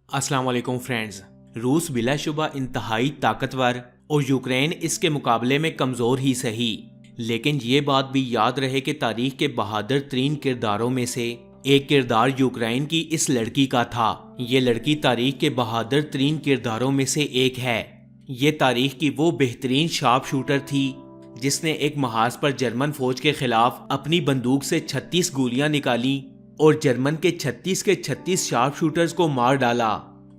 السلام علیکم فرینڈز۔ روس بلا شبہ انتہائی طاقتور اور یوکرین اس کے مقابلے میں کمزور ہی سہی، لیکن یہ بات بھی یاد رہے کہ تاریخ کے بہادر ترین کرداروں میں سے ایک کردار یوکرین کی اس لڑکی کا تھا۔ یہ لڑکی تاریخ کے بہادر ترین کرداروں میں سے ایک ہے۔ یہ تاریخ کی وہ بہترین شارپ شوٹر تھی جس نے ایک محاذ پر جرمن فوج کے خلاف اپنی بندوق سے 36 گولیاں نکالی اور جرمن کے 36 شارپ شوٹرز کو مار ڈالا،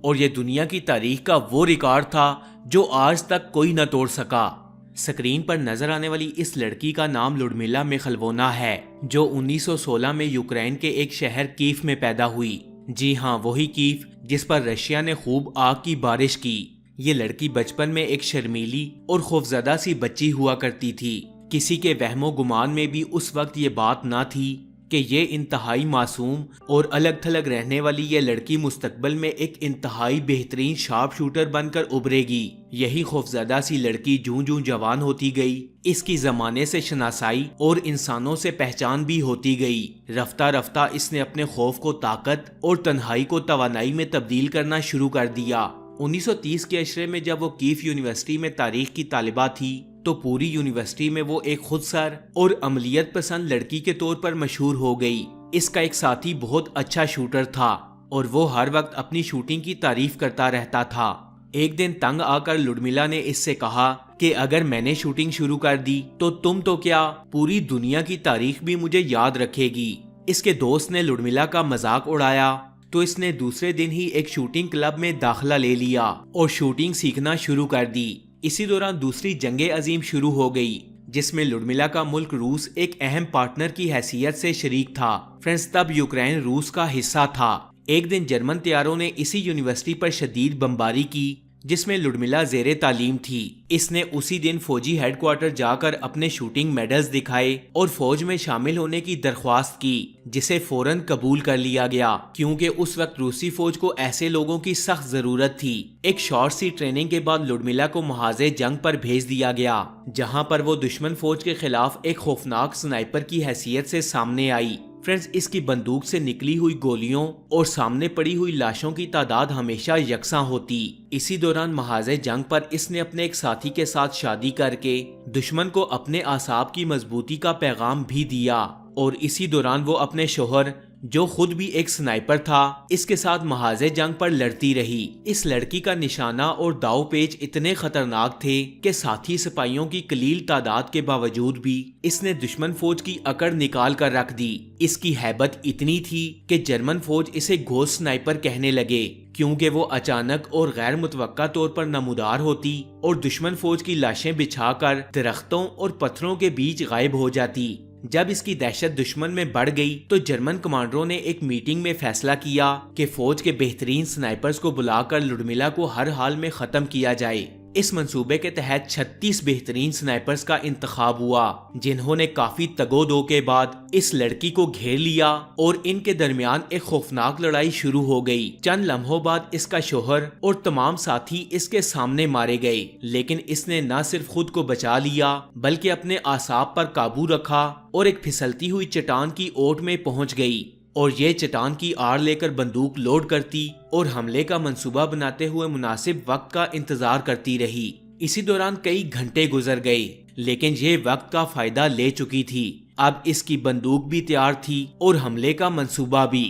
اور یہ دنیا کی تاریخ کا وہ ریکارڈ تھا جو آج تک کوئی نہ توڑ سکا۔ سکرین پر نظر آنے والی اس لڑکی کا نام لوڈمیلا میخلوونا ہے، جو 1916 میں یوکرین کے ایک شہر کیف میں پیدا ہوئی۔ جی ہاں، وہی کیف جس پر رشیا نے خوب آگ کی بارش کی۔ یہ لڑکی بچپن میں ایک شرمیلی اور خوفزدہ سی بچی ہوا کرتی تھی۔ کسی کے وہم و گمان میں بھی اس وقت یہ بات نہ تھی کہ یہ انتہائی معصوم اور الگ تھلگ رہنے والی یہ لڑکی مستقبل میں ایک انتہائی بہترین شارپ شوٹر بن کر ابھرے گی۔ یہی خوفزدہ سی لڑکی جوں جوں جوان ہوتی گئی، اس کی زمانے سے شناسائی اور انسانوں سے پہچان بھی ہوتی گئی۔ رفتہ رفتہ اس نے اپنے خوف کو طاقت اور تنہائی کو توانائی میں تبدیل کرنا شروع کر دیا۔ 1930 کے عشرے میں جب وہ کیف یونیورسٹی میں تاریخ کی طالبہ تھی تو پوری یونیورسٹی میں وہ ایک خود سر اور عملیت پسند لڑکی کے طور پر مشہور ہو گئی۔ اس کا ایک ساتھی بہت اچھا شوٹر تھا اور وہ ہر وقت اپنی شوٹنگ کی تعریف کرتا رہتا تھا۔ ایک دن تنگ آ کر لوڈمیلا نے اس سے کہا کہ اگر میں نے شوٹنگ شروع کر دی تو تم تو کیا، پوری دنیا کی تاریخ بھی مجھے یاد رکھے گی۔ اس کے دوست نے لوڈمیلا کا مذاق اڑایا تو اس نے دوسرے دن ہی ایک شوٹنگ کلب میں داخلہ لے لیا اور شوٹنگ سیکھنا شروع کر دی۔ اسی دوران دوسری جنگ عظیم شروع ہو گئی جس میں لوڈمیلا کا ملک روس ایک اہم پارٹنر کی حیثیت سے شریک تھا۔ فرینڈز، تب یوکرین روس کا حصہ تھا۔ ایک دن جرمن طیاروں نے اسی یونیورسٹی پر شدید بمباری کی جس میں لوڈمیلا زیر تعلیم تھی۔ اس نے اسی دن فوجی ہیڈ کوارٹر جا کر اپنے شوٹنگ میڈلز دکھائے اور فوج میں شامل ہونے کی درخواست کی، جسے فوراً قبول کر لیا گیا کیونکہ اس وقت روسی فوج کو ایسے لوگوں کی سخت ضرورت تھی۔ ایک شارٹ سی ٹریننگ کے بعد لوڈمیلا کو محاذ جنگ پر بھیج دیا گیا، جہاں پر وہ دشمن فوج کے خلاف ایک خوفناک سنائپر کی حیثیت سے سامنے آئی۔ فرینڈز، اس کی بندوق سے نکلی ہوئی گولیوں اور سامنے پڑی ہوئی لاشوں کی تعداد ہمیشہ یکساں ہوتی۔ اسی دوران محاذ جنگ پر اس نے اپنے ایک ساتھی کے ساتھ شادی کر کے دشمن کو اپنے اعصاب کی مضبوطی کا پیغام بھی دیا، اور اسی دوران وہ اپنے شوہر جو خود بھی ایک سنائپر تھا اس کے ساتھ محاذ جنگ پر لڑتی رہی۔ اس لڑکی کا نشانہ اور داؤ پیچ اتنے خطرناک تھے کہ ساتھی سپاہیوں کی قلیل تعداد کے باوجود بھی اس نے دشمن فوج کی اکڑ نکال کر رکھ دی۔ اس کی ہیبت اتنی تھی کہ جرمن فوج اسے گھوسٹ سنائپر کہنے لگے، کیونکہ وہ اچانک اور غیر متوقع طور پر نمودار ہوتی اور دشمن فوج کی لاشیں بچھا کر درختوں اور پتھروں کے بیچ غائب ہو جاتی۔ جب اس کی دہشت دشمن میں بڑھ گئی تو جرمن کمانڈروں نے ایک میٹنگ میں فیصلہ کیا کہ فوج کے بہترین سنائپرز کو بلا کر لوڈمیلا کو ہر حال میں ختم کیا جائے۔ اس منصوبے کے تحت 36 بہترین سنائپرز کا انتخاب ہوا، جنہوں نے کافی تگو دو کے بعد اس لڑکی کو گھیر لیا اور ان کے درمیان ایک خوفناک لڑائی شروع ہو گئی۔ چند لمحوں بعد اس کا شوہر اور تمام ساتھی اس کے سامنے مارے گئے، لیکن اس نے نہ صرف خود کو بچا لیا بلکہ اپنے اعصاب پر قابو رکھا اور ایک پھسلتی ہوئی چٹان کی اوٹ میں پہنچ گئی، اور یہ چٹان کی آڑ لے کر بندوق لوڈ کرتی اور حملے کا منصوبہ بناتے ہوئے مناسب وقت کا انتظار کرتی رہی۔ اسی دوران کئی گھنٹے گزر گئے، لیکن یہ وقت کا فائدہ لے چکی تھی۔ اب اس کی بندوق بھی تیار تھی اور حملے کا منصوبہ بھی۔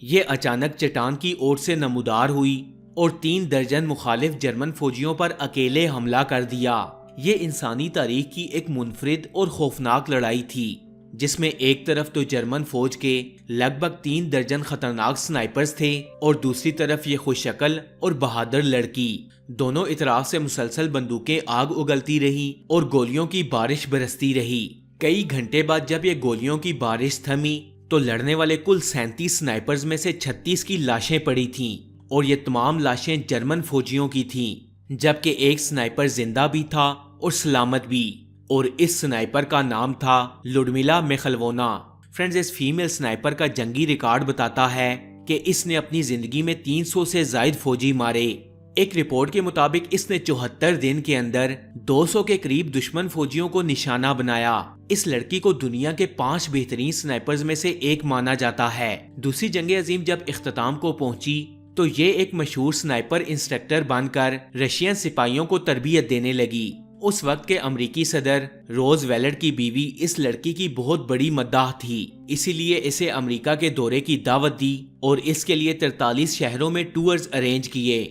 یہ اچانک چٹان کی اوٹ سے نمودار ہوئی اور 3 درجن مخالف جرمن فوجیوں پر اکیلے حملہ کر دیا۔ یہ انسانی تاریخ کی ایک منفرد اور خوفناک لڑائی تھی، جس میں ایک طرف تو جرمن فوج کے لگ بھگ 3 درجن خطرناک سنائپرز تھے اور دوسری طرف یہ خوش شکل اور بہادر لڑکی۔ دونوں اطراف سے مسلسل بندوقیں آگ اگلتی رہی اور گولیوں کی بارش برستی رہی۔ کئی گھنٹے بعد جب یہ گولیوں کی بارش تھمی تو لڑنے والے کل 37 سنائپرز میں سے 36 کی لاشیں پڑی تھیں، اور یہ تمام لاشیں جرمن فوجیوں کی تھیں، جبکہ ایک سنائپر زندہ بھی تھا اور سلامت بھی، اور اس سنائپر کا نام تھا لوڈمیلا میخلوونا۔ فرینڈز، اس فیمیل سنائپر کا جنگی ریکارڈ بتاتا ہے کہ اس نے اپنی زندگی میں 300 سے زائد فوجی مارے۔ ایک رپورٹ کے مطابق اس نے 74 دن کے اندر 200 کے قریب دشمن فوجیوں کو نشانہ بنایا۔ اس لڑکی کو دنیا کے 5 بہترین سنائپرز میں سے ایک مانا جاتا ہے۔ دوسری جنگ عظیم جب اختتام کو پہنچی تو یہ ایک مشہور سنائپر انسٹرکٹر بن کر رشین سپاہیوں کو تربیت دینے لگی۔ اس وقت کے امریکی صدر روز ویلٹ کی بیوی اس لڑکی کی بہت بڑی مداح تھی، اسی لیے اسے امریکہ کے دورے کی دعوت دی اور اس کے لیے 43 شہروں میں ٹورز ارینج کیے،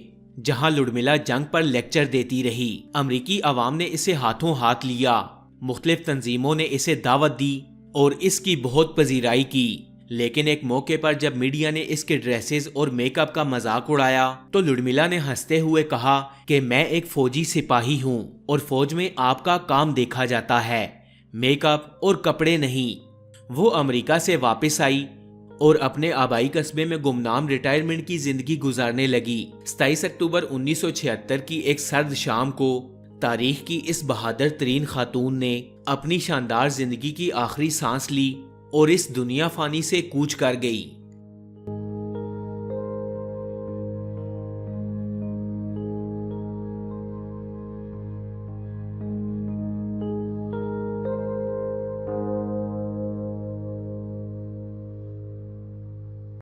جہاں لڈملا جنگ پر لیکچر دیتی رہی۔ امریکی عوام نے اسے ہاتھوں ہاتھ لیا، مختلف تنظیموں نے اسے دعوت دی اور اس کی بہت پذیرائی کی، لیکن ایک موقع پر جب میڈیا نے اس کے ڈریسز اور میک اپ کا مذاق اڑایا تو لڈملا نے ہنستے ہوئے کہا کہ میں ایک فوجی سپاہی ہوں اور فوج میں آپ کا کام دیکھا جاتا ہے، میک اپ اور کپڑے نہیں۔ وہ امریکہ سے واپس آئی اور اپنے آبائی قصبے میں گمنام ریٹائرمنٹ کی زندگی گزارنے لگی۔ 27 اکتوبر 1976 کی ایک سرد شام کو تاریخ کی اس بہادر ترین خاتون نے اپنی شاندار زندگی کی آخری سانس لی اور اس دنیا فانی سے کوچ کر گئی۔